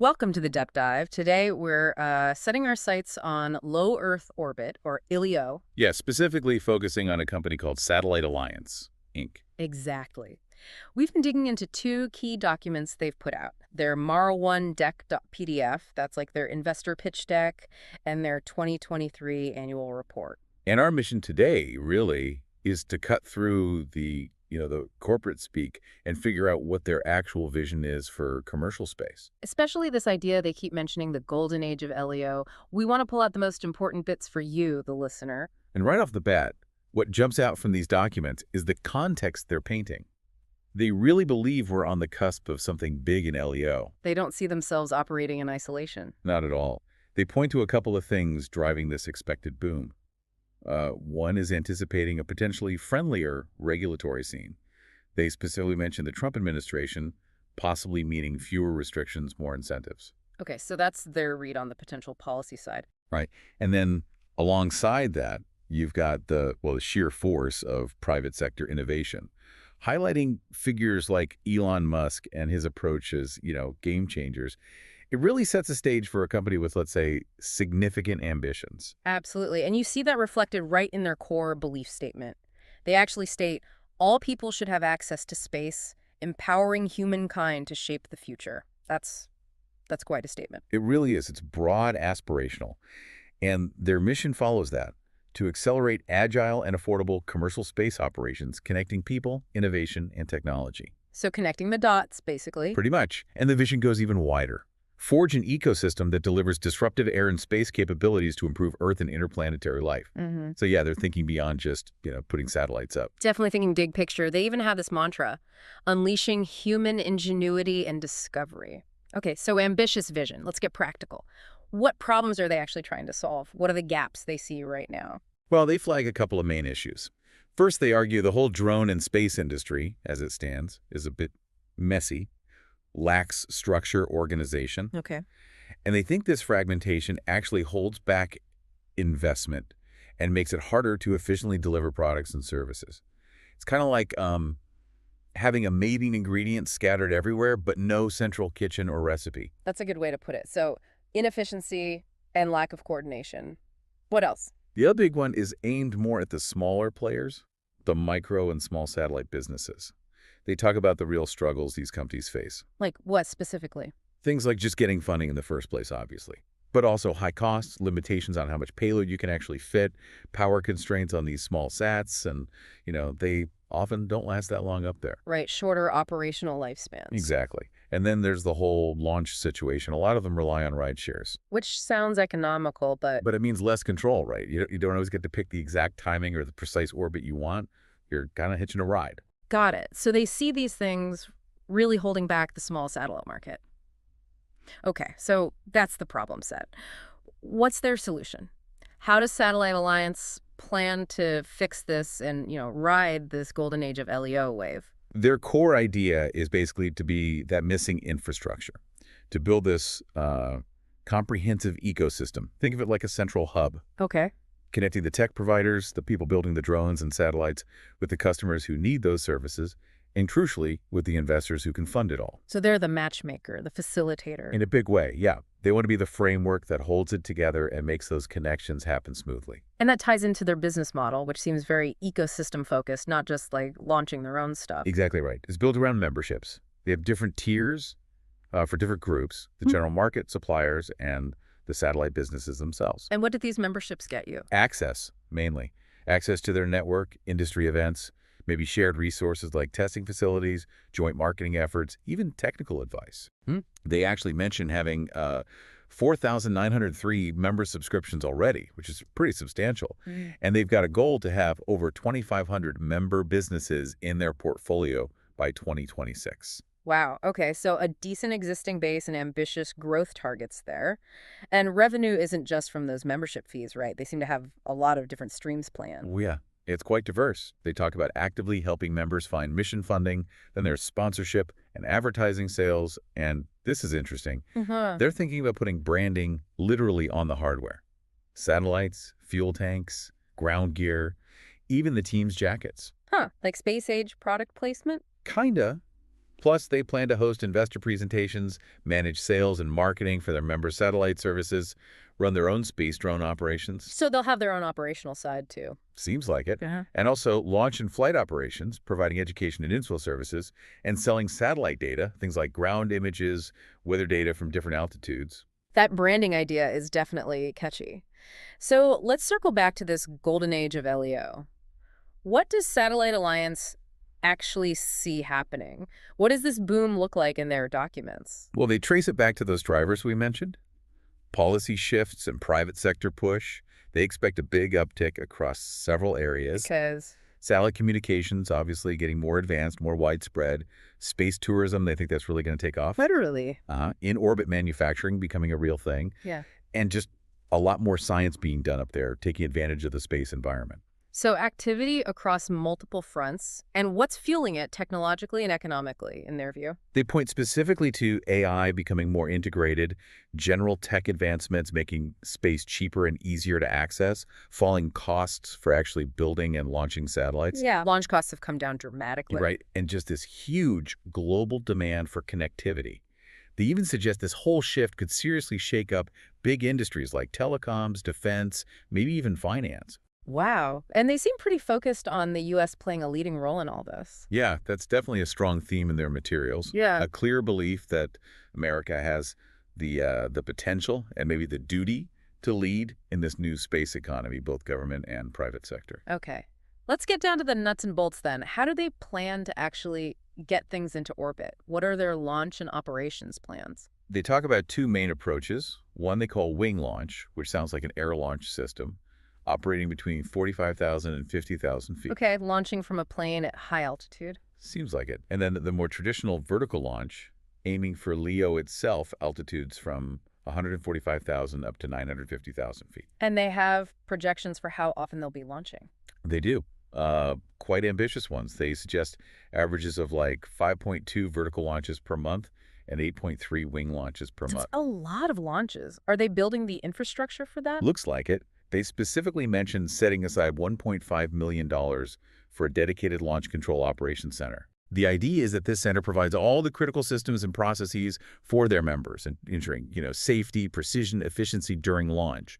Welcome to the Depth Dive. Today we're setting our sights on low Earth orbit, or ILEO. Yeah, specifically focusing on a company called Satellite Alliance, Inc. Exactly. We've been digging into two key documents they've put out. Their Mar1 deck.pdf, that's like their investor pitch deck, and their 2023 annual report. And our mission today really is to cut through the corporate speak and figure out what their actual vision is for commercial space. Especially this idea they keep mentioning, the golden age of LEO. We want to pull out the most important bits for you, the listener. And right off the bat, what jumps out from these documents is the context they're painting. They really believe we're on the cusp of something big in LEO. They don't see themselves operating in isolation. Not at all. They point to a couple of things driving this expected boom. One is anticipating a potentially friendlier regulatory scene. They specifically mention the Trump administration, possibly meaning fewer restrictions, more incentives. Okay, so that's their read on the potential policy side. Right. And then alongside that, you've got the sheer force of private sector innovation, highlighting figures like Elon Musk and his approach as, game changers. It really sets a stage for a company with, let's say, significant ambitions. Absolutely. And you see that reflected right in their core belief statement. They actually state all people should have access to space, empowering humankind to shape the future. That's quite a statement. It really is. It's broad, aspirational. And their mission follows that, to accelerate agile and affordable commercial space operations, connecting people, innovation, and technology. So connecting the dots, basically. Pretty much. And the vision goes even wider. Forge an ecosystem that delivers disruptive air and space capabilities to improve Earth and interplanetary life. So yeah, they're thinking beyond just, putting satellites up. Definitely thinking big picture. They even have this mantra, unleashing human ingenuity and discovery. Okay, so ambitious vision. Let's get practical. What problems are they actually trying to solve? What are the gaps they see right now? Well, they flag a couple of main issues. First, they argue the whole drone and space industry, as it stands, is a bit messy, lacks structure, organization, Okay. and they think this fragmentation actually holds back investment and makes it harder to efficiently deliver products and services. It's kind of like having a mating ingredient scattered everywhere, but no central kitchen or recipe. That's a good way to put it. So inefficiency and lack of coordination. What else? The other big one is aimed more at the smaller players, the micro and small satellite businesses. They talk about the real struggles these companies face. Like what specifically? Things like just getting funding in the first place, obviously, but also high costs, limitations on how much payload you can actually fit, power constraints on these small sats, and, they often don't last that long up there. Right, shorter operational lifespans. Exactly. And then there's the whole launch situation. A lot of them rely on ride shares. Which sounds economical, but But it means less control, right? You don't always get to pick the exact timing or the precise orbit you want. You're kind of hitching a ride. got it. So they see these things really holding back the small satellite market. Okay, so that's the problem set. What's their solution? How does Satellite Alliance plan to fix this and, ride this golden age of LEO wave? Their core idea is basically to be that missing infrastructure, to build this comprehensive ecosystem. Think of it like a central hub, Okay. connecting the tech providers, the people building the drones and satellites, with the customers who need those services, and crucially, with the investors who can fund it all. So they're the matchmaker, the facilitator. In a big way, yeah. They want to be the framework that holds it together and makes those connections happen smoothly. And that ties into their business model, which seems very ecosystem focused, not just like launching their own stuff. Exactly right. It's built around memberships. They have different tiers for different groups, the general market, suppliers, and the satellite businesses themselves. And what did these memberships get you? Access, mainly. Access to their network, industry events, maybe shared resources like testing facilities, joint marketing efforts, even technical advice. They actually mention having 4,903 member subscriptions already, which is pretty substantial. And they've got a goal to have over 2,500 member businesses in their portfolio by 2026. Wow. Okay. So a decent existing base and ambitious growth targets there. And revenue isn't just from those membership fees, right? They seem to have a lot of different streams planned. Oh, yeah. It's quite diverse. They talk about actively helping members find mission funding, then there's sponsorship and advertising sales, and this is interesting. They're thinking about putting branding literally on the hardware. Satellites, fuel tanks, ground gear, even the team's jackets. Huh. Like space age product placement? Kinda. Plus, they plan to host investor presentations, manage sales and marketing for their member satellite services, run their own space drone operations. So they'll have their own operational side, too. Seems like it. Uh-huh. And also launch and flight operations, providing education and info services, and selling satellite data, things like ground images, weather data from different altitudes. That branding idea is definitely catchy. So let's circle back to this golden age of LEO. What does Satellite Alliance actually see happening? What does this boom look like in their documents? Well, they trace it back to those drivers we mentioned. Policy shifts and private sector push. They expect a big uptick across several areas. Because, Satellite communications, obviously, getting more advanced, more widespread. Space tourism, they think that's really going to take off. literally, In-orbit manufacturing becoming a real thing. yeah. And just a lot more science being done up there, taking advantage of the space environment. So activity across multiple fronts, and what's fueling it technologically and economically, in their view? They point specifically to AI becoming more integrated, general tech advancements making space cheaper and easier to access, falling costs for actually building and launching satellites. Yeah. Launch costs have come down dramatically. Right, and just this huge global demand for connectivity. They even suggest this whole shift could seriously shake up big industries like telecoms, defense, maybe even finance. Wow. And they seem pretty focused on the U.S. playing a leading role in all this. Yeah, that's definitely a strong theme in their materials. Yeah. A clear belief that America has the potential and maybe the duty to lead in this new space economy, both government and private sector. Okay. Let's get down to the nuts and bolts then. How do they plan to actually get things into orbit? What are their launch and operations plans? They talk about two main approaches. One they call wing launch, which sounds like an air launch system, operating between 45,000 and 50,000 feet. Okay, launching from a plane at high altitude. Seems like it. And then the more traditional vertical launch, aiming for LEO itself, altitudes from 145,000 up to 950,000 feet. And they have projections for how often they'll be launching. They do. Quite ambitious ones. They suggest averages of like 5.2 vertical launches per month and 8.3 wing launches per That's month. a lot of launches. Are they building the infrastructure for that? Looks like it. They specifically mentioned setting aside $1.5 million for a dedicated launch control operations center. The idea is that this center provides all the critical systems and processes for their members, and ensuring, safety, precision, efficiency during launch.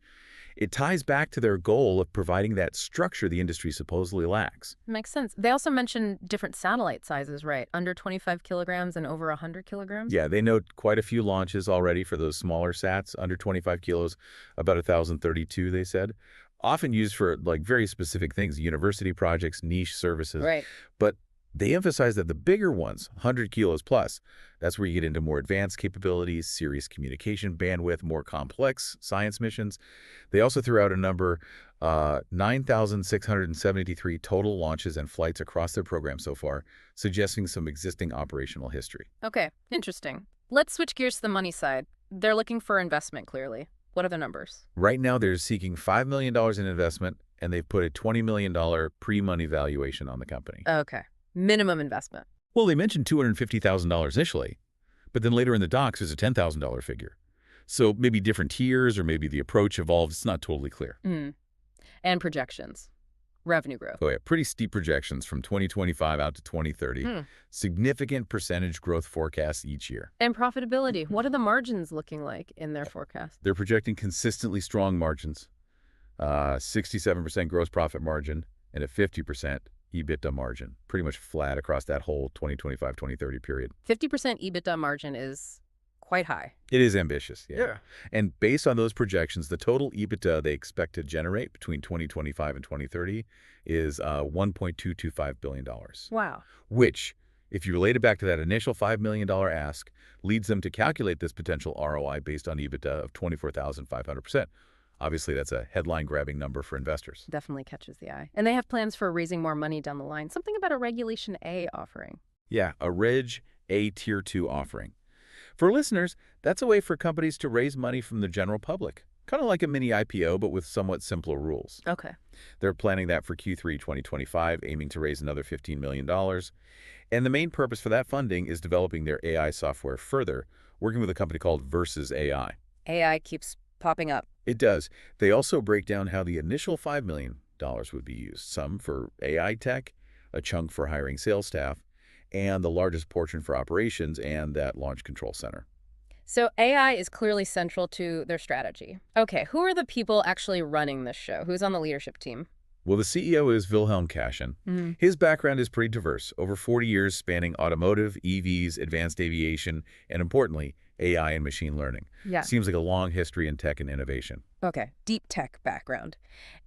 It ties back to their goal of providing that structure the industry supposedly lacks. Makes sense. They also mentioned different satellite sizes, right? Under 25 kilograms and over 100 kilograms? Yeah, they note quite a few launches already for those smaller sats, under 25 kilos, about 1,032, they said. Often used for like very specific things, university projects, niche services. Right. But they emphasize that the bigger ones, 100 kilos plus, that's where you get into more advanced capabilities, serious communication bandwidth, more complex science missions. They also threw out a number, 9,673 total launches and flights across their program so far, suggesting some existing operational history. Okay, interesting. Let's switch gears to the money side. They're looking for investment, clearly. What are the numbers? Right now, they're seeking $5 million in investment, and they've put a $20 million pre-money valuation on the company. Okay. Minimum investment. Well, they mentioned $250,000 initially, but then later in the docs there's a $10,000 figure. So maybe different tiers or maybe the approach evolved. It's not totally clear. And projections. Revenue growth. Oh yeah, pretty steep projections from 2025 out to 2030. Significant percentage growth forecasts each year. And profitability. What are the margins looking like in their forecast? They're projecting consistently strong margins, 67% gross profit margin and a 50% EBITDA margin, pretty much flat across that whole 2025-2030 period. 50% EBITDA margin is quite high. It is ambitious, yeah. And based on those projections, the total EBITDA they expect to generate between 2025 and 2030 is $1.225 billion. Wow. Which, if you relate it back to that initial $5 million ask, leads them to calculate this potential ROI based on EBITDA of 24,500%. Obviously, that's a headline-grabbing number for investors. Definitely catches the eye. And they have plans for raising more money down the line. Something about a Regulation A offering. Yeah, a Reg A Tier 2 offering. For listeners, that's a way for companies to raise money from the general public. Kind of like a mini IPO, but with somewhat simpler rules. Okay. They're planning that for Q3 2025, aiming to raise another $15 million. And the main purpose for that funding is developing their AI software further, working with a company called Versus AI. AI keeps popping up. It does. They also break down how the initial $5 million would be used, some for AI tech, a chunk for hiring sales staff, and the largest portion for operations and that launch control center. So AI is clearly central to their strategy. Okay, who are the people actually running this show? Who's on the leadership team? Well, the CEO is Wilhelm Kaschen. Mm. His background is pretty diverse, over 40 years spanning automotive, EVs, advanced aviation, and importantly, AI and machine learning. Yeah. Seems like a long history in tech and innovation. Okay, deep tech background.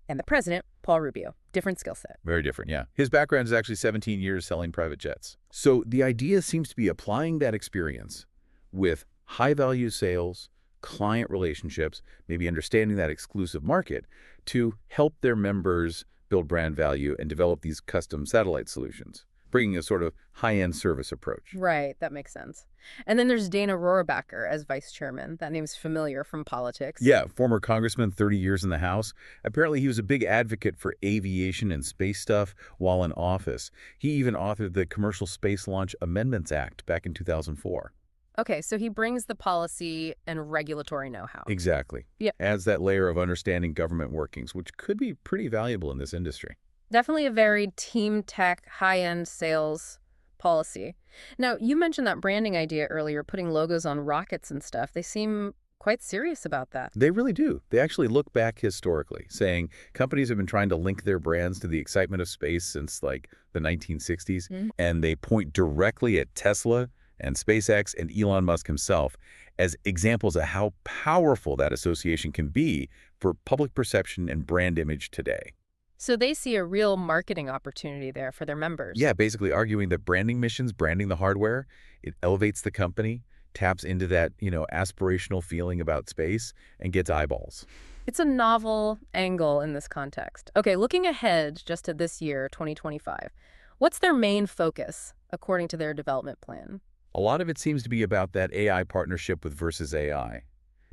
And the president, Paul Rubio, different skill set. Very different, yeah. His background is actually 17 years selling private jets. So the idea seems to be applying that experience with high-value sales, client relationships, maybe understanding that exclusive market to help their members build brand value and develop these custom satellite solutions, bringing a sort of high-end service approach. Right, that makes sense. And then there's Dana Rohrabacher as vice chairman. That name's familiar from politics. Yeah, former congressman, 30 years in the House. Apparently, he was a big advocate for aviation and space stuff while in office. He even authored the Commercial Space Launch Amendments Act back in 2004. Okay, so he brings the policy and regulatory know-how. Exactly. Yeah. Adds that layer of understanding government workings, which could be pretty valuable in this industry. Definitely a very team tech, high-end sales policy. Now, you mentioned that branding idea earlier, putting logos on rockets and stuff. They seem quite serious about that. They really do. They actually look back historically, saying companies have been trying to link their brands to the excitement of space since like the 1960s, and they point directly at Tesla and SpaceX and Elon Musk himself as examples of how powerful that association can be for public perception and brand image today. So they see a real marketing opportunity there for their members. Yeah, basically arguing that branding missions, branding the hardware, it elevates the company, taps into that, aspirational feeling about space and gets eyeballs. It's a novel angle in this context. Okay, looking ahead just to this year, 2025, what's their main focus according to their development plan? A lot of it seems to be about that AI partnership with Versus AI,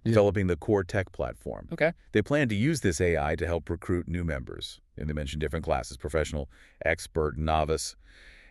developing the core tech platform. Okay. They plan to use this AI to help recruit new members. And they mentioned different classes, professional, expert, novice.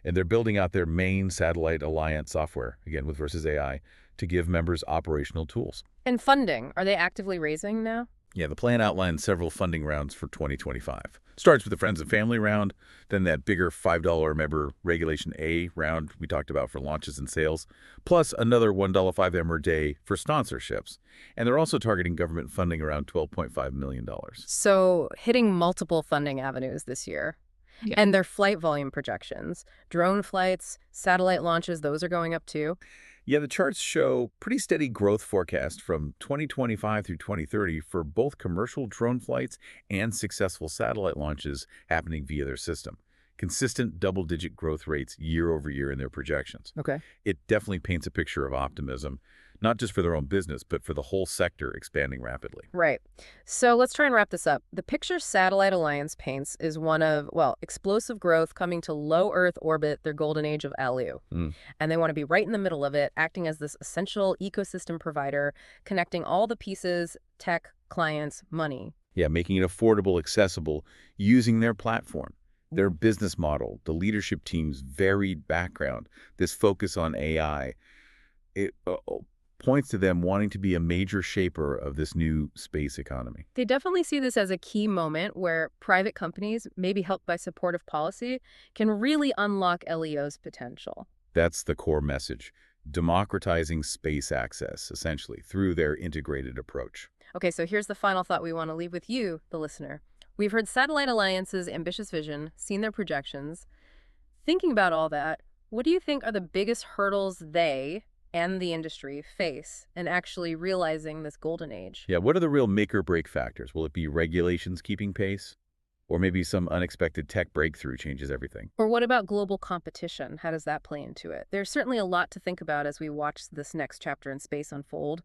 And they're building out their main satellite alliance software, again with Versus AI, to give members operational tools. And funding, are they actively raising now? Yeah, the plan outlines several funding rounds for 2025. Starts with the Friends and Family round, then that bigger $5 member Regulation A round we talked about for launches and sales, plus another $1.5 a day for sponsorships. And they're also targeting government funding around $12.5 million. So hitting multiple funding avenues this year. Yeah. And their flight volume projections, drone flights, satellite launches, those are going up too. Yeah, the charts show pretty steady growth forecast from 2025 through 2030 for both commercial drone flights and successful satellite launches happening via their system. Consistent double-digit growth rates year over year in their projections. Okay. It definitely paints a picture of optimism, not just for their own business, but for the whole sector expanding rapidly. Right. So let's try and wrap this up. The picture Satellite Alliance paints is one of, well, explosive growth coming to low Earth orbit, their golden age of LEO. And they want to be right in the middle of it, acting as this essential ecosystem provider, connecting all the pieces, tech, clients, money. Yeah, making it affordable, accessible, using their platform, their business model, the leadership team's varied background, this focus on AI. It points to them wanting to be a major shaper of this new space economy. They definitely see this as a key moment where private companies, maybe helped by supportive policy, can really unlock LEO's potential. That's the core message, democratizing space access, essentially, through their integrated approach. Okay, so here's the final thought we want to leave with you, the listener. We've heard Satellite Alliance's ambitious vision, seen their projections. Thinking about all that, what do you think are the biggest hurdles they and the industry face in actually realizing this golden age? Yeah, what are the real make or break factors? Will it be regulations keeping pace? Or maybe some unexpected tech breakthrough changes everything? Or what about global competition? How does that play into it? There's certainly a lot to think about as we watch this next chapter in space unfold.